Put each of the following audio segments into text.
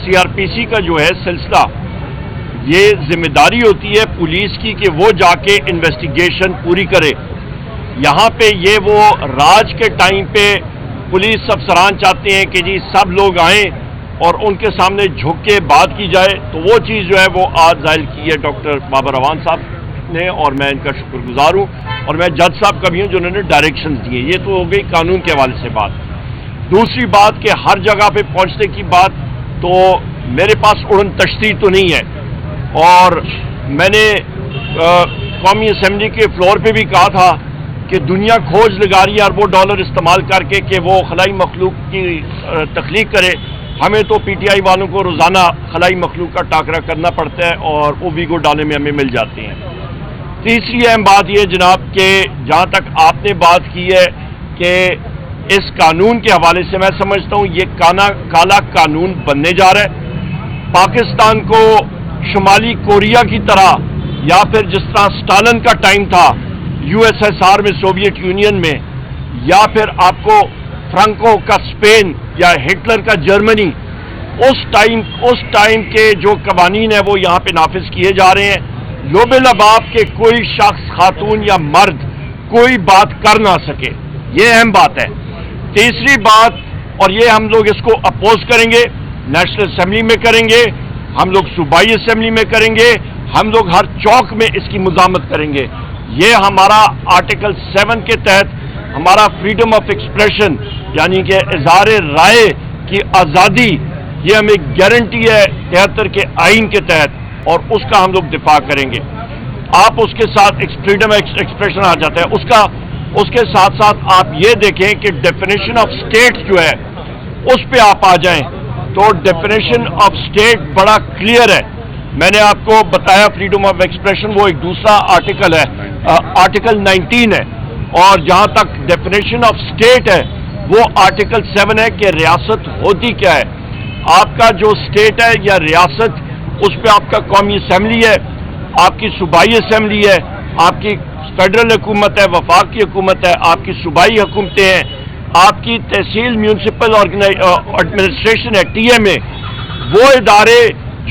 CRPC کا جو ہے سلسلہ، یہ ذمہ داری ہوتی ہے پولیس کی کہ وہ جا کے انویسٹیگیشن پوری کرے. یہاں پہ یہ وہ راج کے ٹائم پہ پولیس افسران چاہتے ہیں کہ جی سب لوگ آئیں اور ان کے سامنے جھک کے بات کی جائے، تو وہ چیز جو ہے وہ آج ظاہر کی ہے ڈاکٹر بابر اعوان صاحب نے، اور میں ان کا شکر گزار ہوں. اور میں جج صاحب کا بھی ہوں جنہوں نے ڈائریکشنز دیے. یہ تو ہو گئی قانون کے حوالے سے بات. دوسری بات کہ ہر جگہ پہ پہنچنے کی بات، تو میرے پاس اڑن تشتی تو نہیں ہے، اور میں نے قومی اسمبلی کے فلور پہ بھی کہا تھا کہ دنیا کھوج لگا رہی ہے اربوں ڈالر استعمال کر کے کہ وہ خلائی مخلوق کی تخلیق کرے. ہمیں تو PTI والوں کو روزانہ خلائی مخلوق کا ٹاکرا کرنا پڑتا ہے اور وہ ویگو ڈالے میں ہمیں مل جاتے ہیں. تیسری اہم بات یہ جناب کہ جہاں تک آپ نے بات کی ہے کہ اس قانون کے حوالے سے میں سمجھتا ہوں یہ کالا قانون بننے جا رہا ہے. پاکستان کو شمالی کوریا کی طرح، یا پھر جس طرح اسٹالن کا ٹائم تھا USSR میں، سوویت یونین میں، یا پھر آپ کو فرانکو کا اسپین یا ہٹلر کا جرمنی، اس ٹائم کے جو قوانین ہیں وہ یہاں پہ نافذ کیے جا رہے ہیں. لوب لباب کے کوئی شخص، خاتون یا مرد کوئی بات کر نہ سکے، یہ اہم بات ہے. تیسری بات، اور یہ ہم لوگ اس کو اپوز کریں گے، نیشنل اسمبلی میں کریں گے، ہم لوگ صوبائی اسمبلی میں کریں گے، ہم لوگ ہر چوک میں اس کی مزاحمت کریں گے. یہ ہمارا آرٹیکل 7 کے تحت ہمارا فریڈم آف ایکسپریشن، یعنی کہ اظہار رائے کی آزادی، یہ ہمیں گارنٹی ہے 73 کے آئین کے تحت، اور اس کا ہم لوگ دفاع کریں گے. آپ اس کے ساتھ فریڈم ایکسپریشن آ جاتا ہے. اس کے ساتھ ساتھ آپ یہ دیکھیں کہ ڈیفینیشن آف اسٹیٹ جو ہے اس پہ آپ آ جائیں تو ڈیفینیشن آف اسٹیٹ بڑا کلیئر ہے. میں نے آپ کو بتایا فریڈم آف ایکسپریشن وہ ایک دوسرا آرٹیکل ہے، آرٹیکل 19 ہے، اور جہاں تک ڈیفینیشن آف اسٹیٹ ہے وہ آرٹیکل 7 ہے کہ ریاست ہوتی کیا ہے. آپ کا جو اسٹیٹ ہے یا ریاست، اس پہ آپ کا قومی اسمبلی ہے، آپ کی صوبائی اسمبلی ہے، آپ کی فیڈرل حکومت ہے، وفاق کی حکومت ہے، آپ کی صوبائی حکومتیں ہیں، آپ کی تحصیل میونسپل ایڈمنسٹریشن ہے TMA، وہ ادارے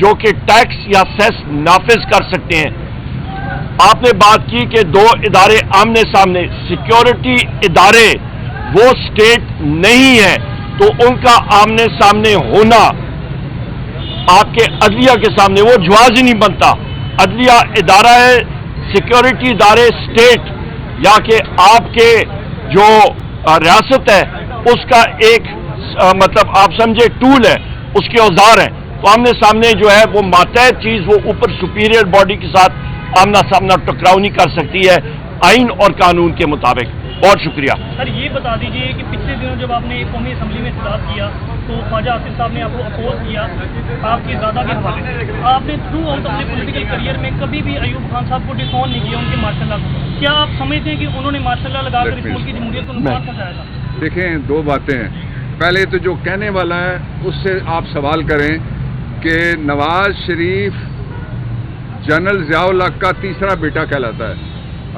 جو کہ ٹیکس یا سیس نافذ کر سکتے ہیں. آپ نے بات کی کہ دو ادارے آمنے سامنے، سیکیورٹی ادارے وہ اسٹیٹ نہیں ہے، تو ان کا آمنے سامنے ہونا آپ کے عدلیہ کے سامنے وہ جواز ہی نہیں بنتا. عدلیہ ادارہ ہے، سیکیورٹی ادارے اسٹیٹ یا کہ آپ کے جو ریاست ہے اس کا ایک مطلب آپ سمجھے ٹول ہے، اس کے اوزار ہیں. تو آمنے سامنے جو ہے وہ ماتحت چیز، وہ اوپر سپیریئر باڈی کے ساتھ آمنا سامنا ٹکراؤ نہیں کر سکتی ہے آئین اور قانون کے مطابق. بہت شکریہ. سر یہ بتا دیجیے کہ پچھلے دنوں جب آپ نے قومی اسمبلی میں خطاب کیا تو خواجہ آصف صاحب نے آپ کو اپوز کیا آپ کی زیادہ کے حوالے سے. آپ نے تھرو آؤٹ اپنے پولیٹیکل کریئر میں کبھی بھی ایوب خان صاحب کو ڈسون نہیں کیا ان کے ماشاء اللہ. کیا آپ سمجھتے ہیں کہ انہوں نے ماشاء اللہ لگا کر اس ملک کی جمہوریت کو نقصان پہنچایا تھا؟ دیکھیں، دو باتیں ہیں. پہلے تو جو کہنے والا ہے اس سے آپ سوال کریں کہ نواز شریف جنرل ضیاء الحق کا تیسرا بیٹا کہلاتا ہے.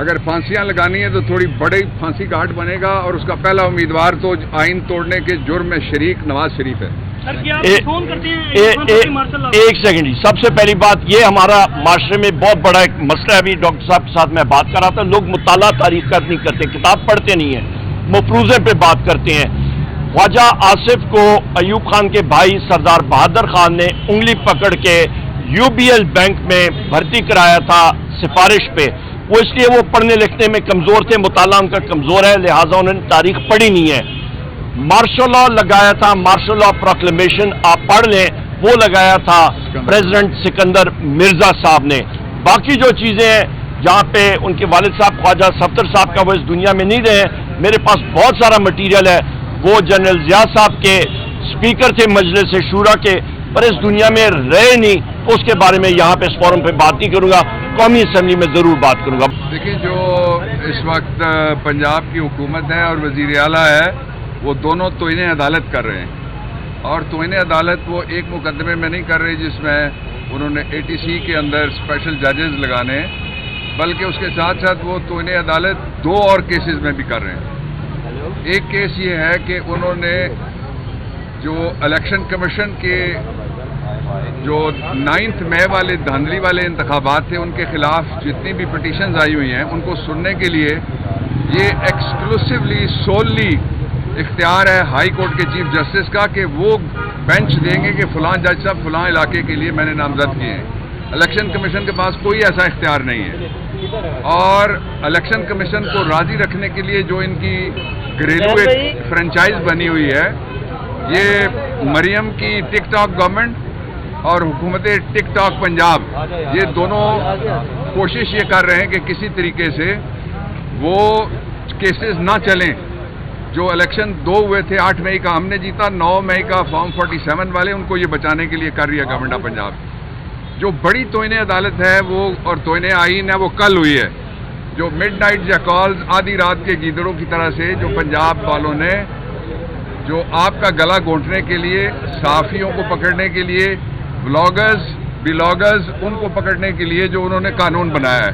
اگر پھانسیاں لگانی ہیں تو تھوڑی بڑی پھانسی گھاٹ بنے گا، اور اس کا پہلا امیدوار تو آئین توڑنے کے جرم میں شریک نواز شریف ہے. ایک سیکنڈ جی. سب سے پہلی بات یہ ہمارا معاشرے میں بہت بڑا ایک مسئلہ ہے. ابھی ڈاکٹر صاحب کے ساتھ میں بات کر رہا تھا، لوگ مطالعہ تاریخ کا نہیں کرتے، کتاب پڑھتے نہیں ہیں، مفروضے پہ بات کرتے ہیں. خواجہ آصف کو ایوب خان کے بھائی سردار بہادر خان نے انگلی پکڑ کے UBL بینک میں بھرتی کرایا تھا سفارش پہ. وہ اس لیے وہ پڑھنے لکھنے میں کمزور تھے، مطالعہ ان کا کمزور ہے، لہٰذا انہوں نے تاریخ پڑھی نہیں ہے. مارشل لا لگایا تھا، مارشل لا پروکلیمیشن آپ پڑھ لیں، وہ لگایا تھا پریزیڈنٹ سکندر مرزا صاحب نے. باقی جو چیزیں ہیں جہاں پہ ان کے والد صاحب خواجہ صفدر صاحب کا وہ اس دنیا میں نہیں رہے، میرے پاس بہت سارا مٹیریل ہے. وہ جنرل ضیاء صاحب کے اسپیکر تھے مجلس شورا کے، پر اس دنیا میں رہے نہیں، تو اس کے بارے میں یہاں پہ اس فورم پہ بات نہیں کروں گا، قومی اسمبلی میں ضرور بات کروں گا. دیکھیں، جو اس وقت پنجاب کی حکومت ہے اور وزیر اعلیٰ ہے، وہ دونوں توہین عدالت کر رہے ہیں. اور توہین عدالت وہ ایک مقدمے میں نہیں کر رہے جس میں انہوں نے ATC کے اندر اسپیشل ججز لگانے، بلکہ اس کے ساتھ ساتھ وہ توہین عدالت دو اور کیسز میں بھی کر رہے ہیں. ایک کیس یہ ہے کہ انہوں نے جو الیکشن کمیشن کے جو 9 مئی والے دھاندلی والے انتخابات تھے ان کے خلاف جتنی بھی پٹیشنز آئی ہوئی ہیں ان کو سننے کے لیے یہ ایکسکلوسیولی سوللی اختیار ہے ہائی کورٹ کے چیف جسٹس کا کہ وہ بینچ دیں گے کہ فلاں جج صاحب فلاں علاقے کے لیے میں نے نامزد کیے ہیں. الیکشن کمیشن کے پاس کوئی ایسا اختیار نہیں ہے. اور الیکشن کمیشن کو راضی رکھنے کے لیے جو ان کی گھریلو ایک فرنچائز بنی ہوئی ہے، یہ مریم کی ٹک ٹاک گورنمنٹ اور حکومت ٹک ٹاک پنجاب، یہ دونوں کوشش یہ کر رہے ہیں کہ کسی طریقے سے وہ کیسز نہ چلیں. جو الیکشن 2 ہوئے تھے 8 مئی کا ہم نے جیتا، 9 مئی کا فارم 47 والے ان کو یہ بچانے کے لیے کر رہی ہے گورنمنٹ آف پنجاب. جو بڑی توہین عدالت ہے وہ اور توہین آئین ہے وہ کل ہوئی ہے. جو مڈ نائٹ جیکالز آدھی رات کے گیدڑوں کی طرح سے جو پنجاب والوں نے جو آپ کا گلا گھونٹنے کے لیے، صحافیوں کو پکڑنے کے لیے، بلاگرز ان کو پکڑنے کے لیے جو انہوں نے قانون بنایا ہے،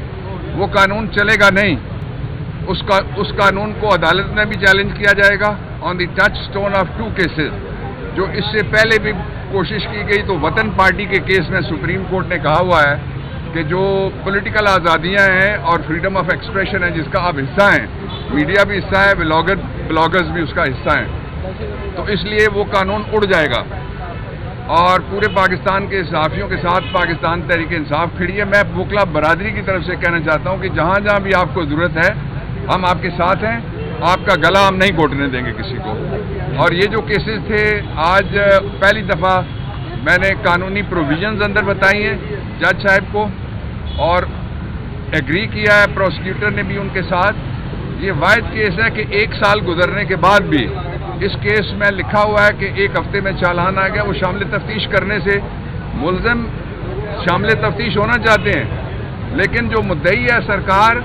وہ قانون چلے گا نہیں. اس قانون کو عدالت میں بھی چیلنج کیا جائے گا آن دی ٹچ سٹون آف 2 کیسز. جو اس سے پہلے بھی کوشش کی گئی تو وطن پارٹی کے کیس میں سپریم کورٹ نے کہا ہوا ہے کہ جو پولیٹیکل آزادیاں ہیں اور فریڈم آف ایکسپریشن ہے جس کا آپ حصہ ہیں، میڈیا بھی حصہ ہے، بلاگرز بھی اس کا حصہ ہیں، تو اس لیے وہ قانون اڑ جائے گا. اور پورے پاکستان کے صحافیوں کے ساتھ پاکستان تحریک انصاف کھڑی ہے. میں وکلا برادری کی طرف سے کہنا چاہتا ہوں کہ جہاں جہاں بھی آپ کو ضرورت ہے ہم آپ کے ساتھ ہیں. آپ کا گلا ہم نہیں گھونٹنے دیں گے کسی کو. اور یہ جو کیسز تھے، آج پہلی دفعہ میں نے قانونی پروویژنز اندر بتائی ہیں جج صاحب کو اور ایگری کیا ہے پروسیکیوٹر نے بھی ان کے ساتھ. یہ واحد کیس ہے کہ 1 سال گزرنے کے بعد بھی اس کیس میں لکھا ہوا ہے کہ 1 ہفتے میں چالان آ گیا. وہ شامل تفتیش کرنے سے ملزم شامل تفتیش ہونا چاہتے ہیں، لیکن جو مدعی ہے سرکار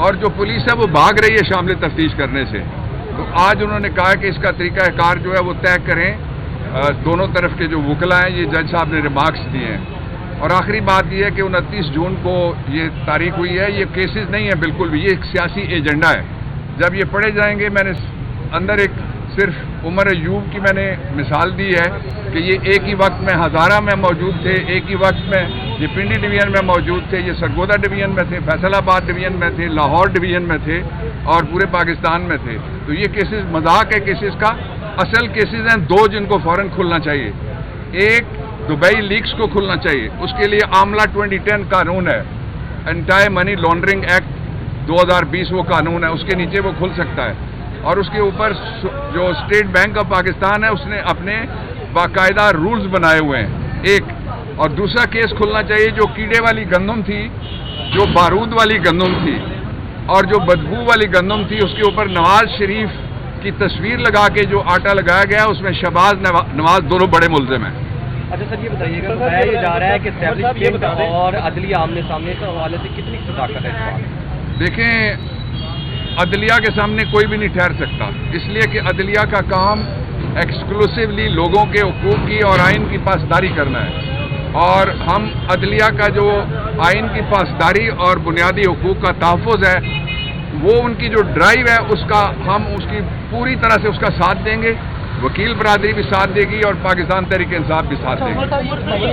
اور جو پولیس ہے وہ بھاگ رہی ہے شامل تفتیش کرنے سے. تو آج انہوں نے کہا کہ اس کا طریقہ کار جو ہے وہ طے کریں. دونوں طرف کے جو وکلا ہیں، یہ جج صاحب نے ریمارکس دیے ہیں. اور آخری بات یہ ہے کہ 29 جون کو یہ تاریخ ہوئی ہے. یہ کیسز نہیں ہے بالکل بھی، یہ ایک سیاسی ایجنڈا ہے. جب یہ پڑھے جائیں گے، میں نے اندر ایک صرف عمر ایوب کی میں نے مثال دی ہے کہ یہ ایک ہی وقت میں ہزارہ میں موجود تھے، ایک ہی وقت میں یہ پنڈی ڈویژن میں موجود تھے، یہ سرگودا ڈویژن میں تھے، فیصل آباد ڈویژن میں تھے، لاہور ڈویژن میں تھے اور پورے پاکستان میں تھے. تو یہ کیسز مذاق ہے کیسز کا. اصل کیسز ہیں 2 جن کو فوراً کھلنا چاہیے. ایک دبئی لیکس کو کھلنا چاہیے، اس کے لیے عاملہ 2010 قانون ہے، اینٹی منی لانڈرنگ ایکٹ 2020 وہ قانون ہے، اس کے نیچے وہ کھل سکتا ہے. اور اس کے اوپر جو اسٹیٹ بینک آف پاکستان ہے اس نے اپنے باقاعدہ رولز بنائے ہوئے ہیں. ایک اور دوسرا کیس کھلنا چاہیے جو کیڑے والی گندم تھی، جو بارود والی گندم تھی اور جو بدبو والی گندم تھی، اس کے اوپر نواز شریف کی تصویر لگا کے جو آٹا لگایا گیا اس میں شہباز نواز دونوں بڑے ملزم ہیں. اچھا سر، یہ بتائیے گا بتایا یہ جا رہا ہے کہ اسٹیبلشمنٹ اور عدلیہ آمنے سامنے کے حوالے سے کتنی صداقت ہے اس بات؟ دیکھیں، عدلیہ کے سامنے کوئی بھی نہیں ٹھہر سکتا، اس لیے کہ عدلیہ کا کام ایکسکلوسیولی لوگوں کے حقوق کی اور آئین کی پاسداری کرنا ہے. اور ہم عدلیہ کا جو آئین کی پاسداری اور بنیادی حقوق کا تحفظ ہے، وہ ان کی جو ڈرائیو ہے ہم اس کی پوری طرح سے اس کا ساتھ دیں گے. وکیل برادری بھی ساتھ دے گی اور پاکستان تحریک انصاف بھی ساتھ دے گی.